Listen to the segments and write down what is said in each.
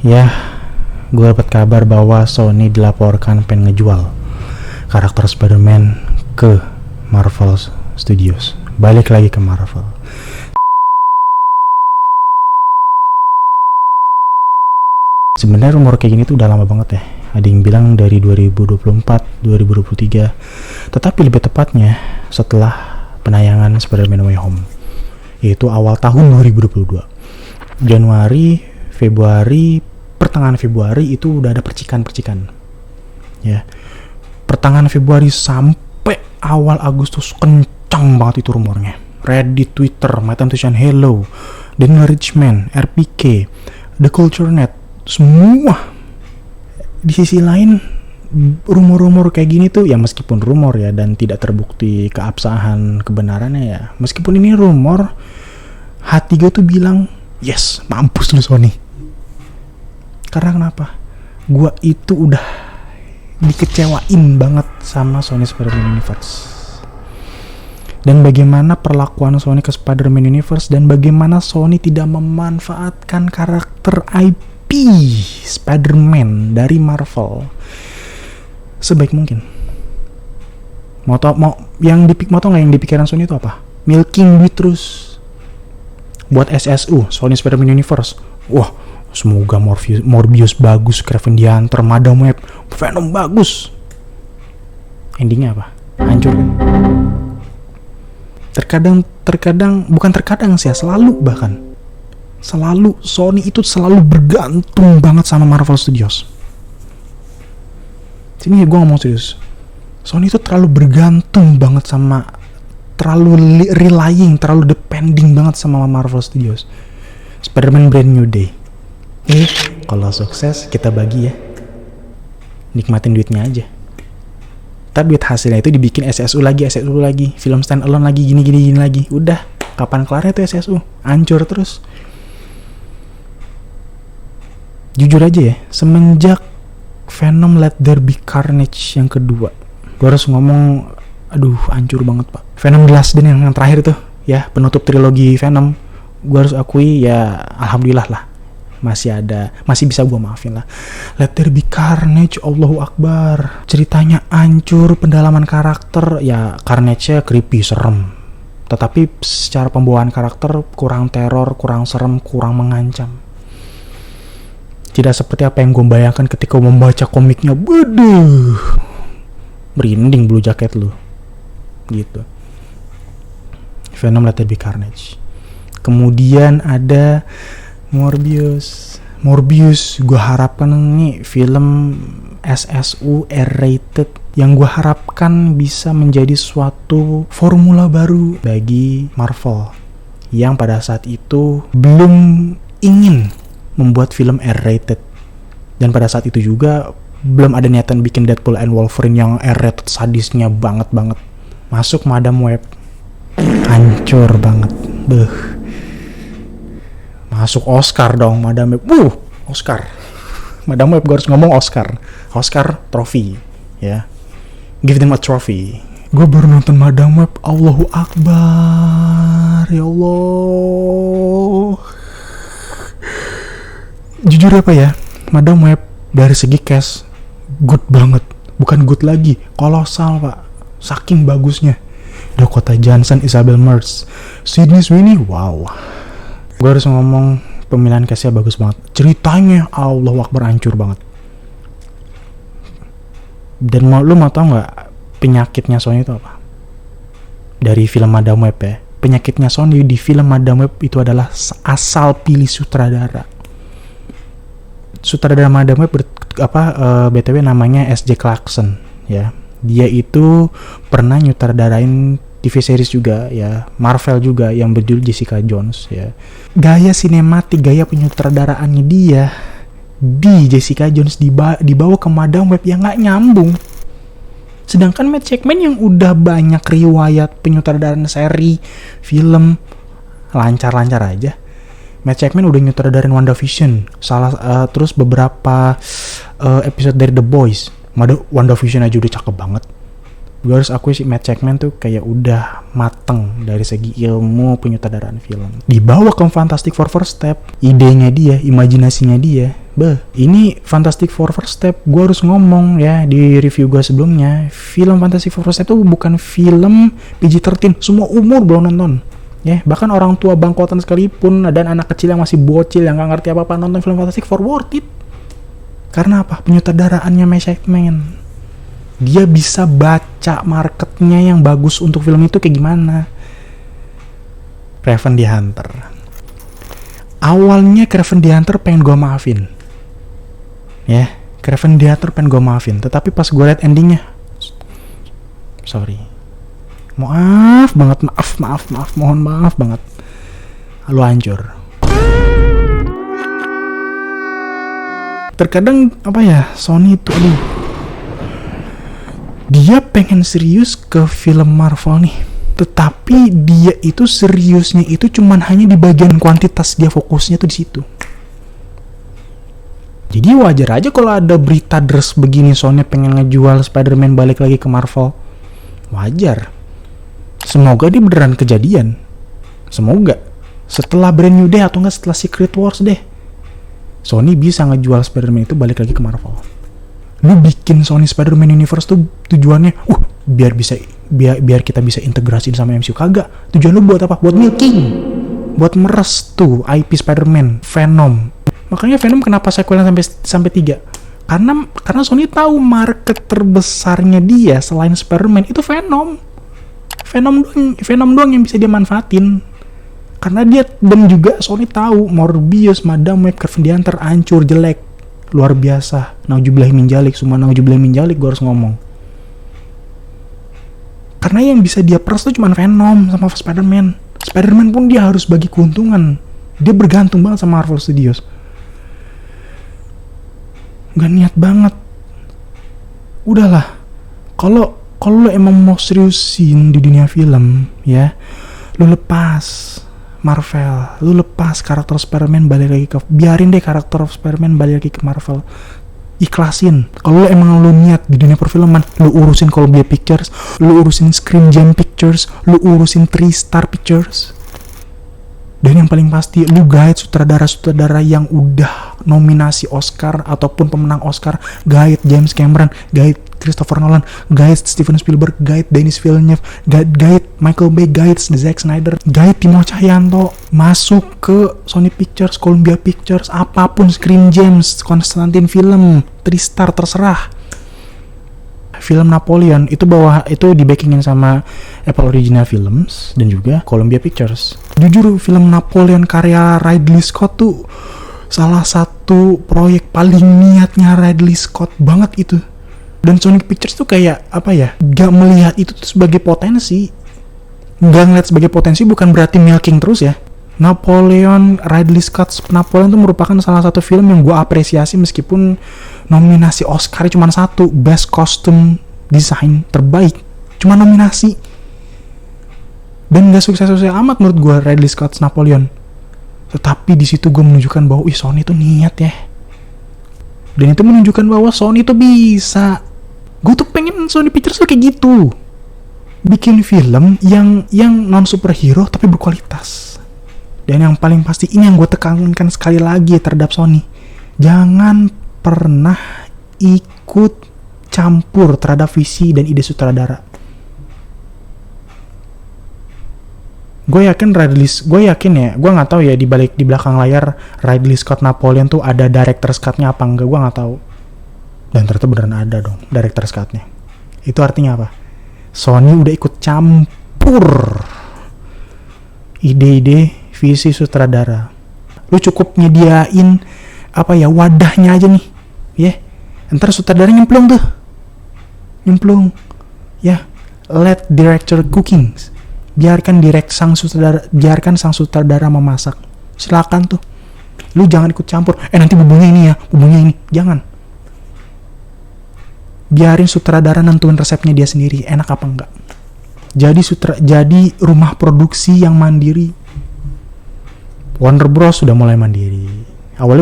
Ya, gue dapat kabar bahwa Sony dilaporkan pengen ngejual karakter Spider-Man ke Marvel Studios. Balik lagi ke Marvel. Sebenarnya rumor kayak gini tuh udah lama banget ya. Ada yang bilang dari 2024, 2023. Tetapi lebih tepatnya setelah penayangan Spider-Man No Way Home, yaitu awal tahun 2022. Januari, Februari, pertengahan Februari itu udah ada percikan-percikan. Ya. Pertengahan Februari sampai awal Agustus kencang banget itu rumornya. Reddit, Twitter, Metantusian Hello, Daniel Richman, RPK, The Culture Net, semua. Di sisi lain, rumor-rumor kayak gini tuh ya meskipun rumor ya dan tidak terbukti keabsahan kebenarannya ya. Meskipun ini rumor, hati gue tuh bilang, yes, mampus lu Sony. Karena kenapa? Gua itu udah dikecewain banget sama Sony Spider-Man Universe. Dan bagaimana perlakuan Sony ke Spider-Man Universe dan bagaimana Sony tidak memanfaatkan karakter IP Spider-Man dari Marvel sebaik mungkin. Mau tau nggak yang dipikiran Sony itu apa? Milking duit terus buat SSU, Sony Spider-Man Universe. Wah, semoga Morbius bagus, Kraven the Hunter, Madam Web, Venom bagus. Endingnya apa? Hancur kan? Bukan terkadang sih ya, selalu bahkan. Selalu Sony itu selalu bergantung banget sama Marvel Studios. Sini gue ngomong serius. Sony itu terlalu bergantung banget sama, terlalu relying, terlalu depending banget sama Marvel Studios. Spider-Man Brand New Day. Kalau sukses kita bagi ya. Nikmatin duitnya aja. Tapi duit hasilnya itu dibikin SSU lagi, film stand alone lagi, gini lagi. Udah, kapan kelarnya tuh SSU? Hancur terus. Jujur aja ya, semenjak Venom Let There Be Carnage yang kedua, gue harus ngomong, aduh hancur banget pak. Venom The Last Dance yang terakhir tuh ya, penutup trilogi Venom, gue harus akui ya alhamdulillah lah, masih bisa gue maafin lah. Let There Be Carnage, Allahu Akbar, ceritanya hancur, pendalaman karakter ya, Carnage-nya creepy, serem, tetapi secara pembawaan karakter kurang teror, kurang serem, kurang mengancam. Tidak seperti apa yang gue bayangkan ketika membaca komiknya. Waduh, merinding bulu jaket lu gitu. Venom Let There Be Carnage. Kemudian ada Morbius, gue harapkan nih film SSU R-rated yang gue harapkan bisa menjadi suatu formula baru bagi Marvel yang pada saat itu belum ingin membuat film R-rated, dan pada saat itu juga belum ada niatan bikin Deadpool and Wolverine yang R-rated sadisnya banget. Masuk Madam Web, hancur banget. Masuk Oscar dong Madam Web. Oscar. Madam Web, gue harus ngomong Oscar trophy ya. Give them a trophy. Gue baru nonton Madam Web, Allahu Akbar, ya Allah. Jujur apa ya, Madam Web dari segi cast good banget, bukan good lagi, kolosal pak, saking bagusnya. Dakota Johnson, Isabel Mertz, Sydney Sweeney, wow. Gue harus ngomong pemilihan castnya bagus banget, ceritanya Allahu Akbar hancur banget. Dan lu mau tau nggak penyakitnya Sony itu apa? Dari film Madam Web ya, penyakitnya Sony di film Madam Web itu adalah asal pilih sutradara. Sutradara Madam Web BTW namanya S.J. Clarkson ya. Dia itu pernah nyutradarain TV series juga ya, Marvel juga yang berjudul Jessica Jones ya. Gaya sinematik, gaya penyutradaraannya dia di Jessica Jones dibawa ke Madam Web yang nggak nyambung. Sedangkan Matt Shakman yang udah banyak riwayat penyutradaraan seri, film, lancar-lancar aja. Matt Shakman udah nyutradarain WandaVision, terus beberapa episode dari The Boys. WandaVision aja udah cakep banget. Gue harus akui sih Matt Shakman tuh kayak udah mateng dari segi ilmu penyutradaraan film. Dibawa ke Fantastic Four First Step, idenya dia, imajinasinya dia, Ini Fantastic Four First Step. Gue harus ngomong ya di review gue sebelumnya, film Fantastic Four First Step itu bukan film PG-13, semua umur belum nonton. Ya, bahkan orang tua bangkotan sekalipun dan anak kecil yang masih bocil yang nggak ngerti apa-apa nonton film Fantastic Four worth it. Karena apa? Penyutradaraannya Matt Shakman. Dia bisa baca marketnya yang bagus untuk film itu kayak gimana. Kraven the Hunter. Awalnya Kraven the Hunter pengen gue maafin. Ya, Kraven the Hunter pengen gue maafin. Tetapi pas gue liat endingnya, sorry. Maaf banget, mohon maaf banget. Lu hancur. Terkadang apa ya, Sony itu dia pengen serius ke film Marvel nih, tetapi dia itu seriusnya itu cuman hanya di bagian kuantitas, dia fokusnya tuh di situ. Jadi wajar aja kalau ada berita deres begini, Sony pengen ngejual Spider-Man balik lagi ke Marvel. Wajar. Semoga dia beneran kejadian. Semoga setelah Brand New Day atau enggak setelah Secret Wars deh, Sony bisa ngejual Spider-Man itu balik lagi ke Marvel. Lu bikin Sony Spider-Man Universe tuh tujuannya, biar kita bisa integrasiin sama MCU. Kagak. Tujuan lu buat apa? Buat milking. Buat meres tuh IP Spider-Man, Venom. Makanya Venom kenapa sequelnya sampai 3? Karena Sony tahu market terbesarnya dia selain Spider-Man itu Venom. Venom doang yang bisa dia manfaatin. Karena dia, dan juga Sony tahu Morbius, Madam Web, Kraven the Hunter hancur, jelek, luar biasa. Nauzubillahi min dzalik, gue harus ngomong. Karena yang bisa dia peras tuh cuma Venom sama Spider-Man. Spider-Man pun dia harus bagi keuntungan. Dia bergantung banget sama Marvel Studios. Gak niat banget. Udahlah. Kalau lo emang mau seriusin di dunia film, ya, lo lepas Marvel, lu lepas karakter Spider-Man balik lagi ke, biarin deh karakter Spider-Man balik lagi ke Marvel. Ikhlasin. Kalau lu emang lu niat di dunia perfilman, lu urusin Columbia Pictures, lu urusin Screen Gems Pictures, lu urusin 3 Star Pictures. Dan yang paling pasti, lu guide sutradara-sutradara yang udah nominasi Oscar ataupun pemenang Oscar, guide James Cameron, guide Christopher Nolan, guide Steven Spielberg, guide Denis Villeneuve, guide Michael Bay, guide Zack Snyder, guide Timo Cahyanto, masuk ke Sony Pictures, Columbia Pictures, apapun, Screen Gems, Constantine Film, 3 Star, terserah. Film Napoleon itu di backingin sama Apple Original Films dan juga Columbia Pictures. Jujur, film Napoleon karya Ridley Scott tuh salah satu proyek paling niatnya Ridley Scott banget itu. Dan Sony Pictures tuh kayak apa ya, gak melihat itu tuh sebagai potensi. Gak ngeliat sebagai potensi bukan berarti milking terus ya. Napoleon, Ridley Scott Napoleon tuh merupakan salah satu film yang gue apresiasi meskipun nominasi Oscar cuma 1, Best Costume Design terbaik, cuma nominasi. Dan gak sukses-sukses amat menurut gue Ridley Scott Napoleon. Tetapi di situ gue menunjukkan bahwa Sony tuh niat ya. Dan itu menunjukkan bahwa Sony tuh bisa. Gue tuh pengen Sony Pictures tuh kayak gitu. Bikin film yang non superhero tapi berkualitas. Dan yang paling pasti ini yang gue tekankan sekali lagi terhadap Sony. Jangan pernah ikut campur terhadap visi dan ide sutradara. Gue yakin gue nggak tahu ya di belakang layar Ridley Scott Napoleon tuh ada director's cut-nya apa enggak, gue nggak tahu. Dan ternyata beneran ada dong director's cut-nya. Itu artinya apa? Sony udah ikut campur ide-ide visi sutradara. Lu cukup nyediain wadahnya aja nih, ya. Ntar sutradara nyemplung ya. Let director cooking. Biarkan sang sutradara memasak. Silakan tuh. Lu jangan ikut campur. Nanti bumbunya ini. Jangan. Biarin sutradara nentuin resepnya dia sendiri, enak apa enggak. Jadi rumah produksi yang mandiri. Warner Bros sudah mulai mandiri. Awalnya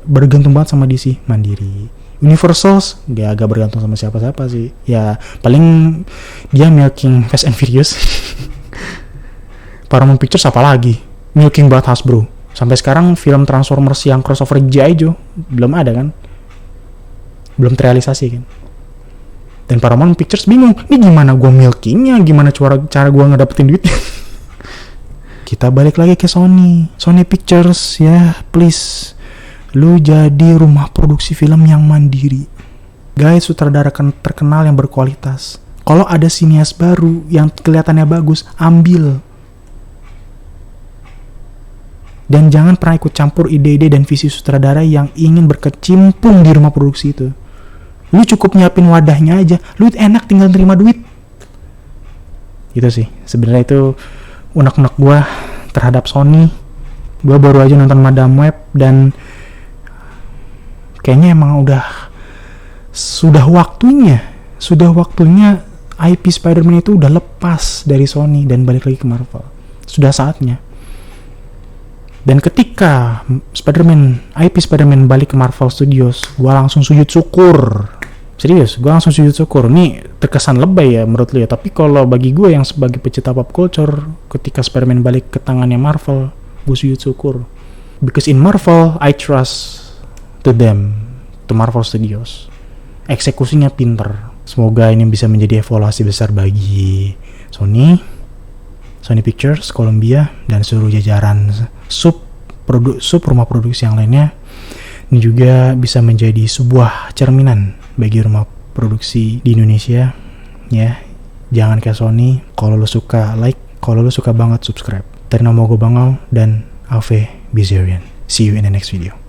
bergantung banget sama DC, mandiri. Universal agak bergantung sama siapa-siapa sih. Ya paling dia milking Fast and Furious. Paramount Pictures apa lagi? Milking buat Hasbro. Sampai sekarang film Transformers yang crossover G.I. Joe belum ada kan, belum terrealisasi kan. Dan Paramount Pictures bingung, ini gimana gue milkingnya, gimana cara gue ngedapetin duitnya. Kita balik lagi ke Sony Pictures ya, please, lu jadi rumah produksi film yang mandiri. Guys, sutradara terkenal yang berkualitas. Kalau ada sinias baru yang kelihatannya bagus, ambil. Dan jangan pernah ikut campur ide-ide dan visi sutradara yang ingin berkecimpung di rumah produksi itu. Lu cukup nyiapin wadahnya aja, lu enak tinggal terima duit. Gitu sih, sebenarnya itu unek-unek gue terhadap Sony. Gue baru aja nonton Madame Web dan kayaknya emang sudah waktunya IP Spider-Man itu udah lepas dari Sony dan balik lagi ke Marvel. Sudah saatnya. Dan ketika IP Spider-Man balik ke Marvel Studios, gue langsung sujud syukur. Serius, gue langsung sujud syukur. Ini terkesan lebay ya menurut lu ya, tapi kalau bagi gue yang sebagai pecinta pop culture, ketika Spider-Man balik ke tangannya Marvel, gue sujud syukur. Because in Marvel, I trust to Marvel Studios. Eksekusinya pinter. Semoga ini bisa menjadi evaluasi besar bagi Sony Pictures, Columbia, dan seluruh jajaran sub rumah produksi yang lainnya. Ini juga bisa menjadi sebuah cerminan bagi rumah produksi di Indonesia. Ya, jangan kayak Sony. Kalau lo suka like, kalau lo suka banget subscribe. Dari nama gue Bangau dan Ave Bizarian. See you in the next video.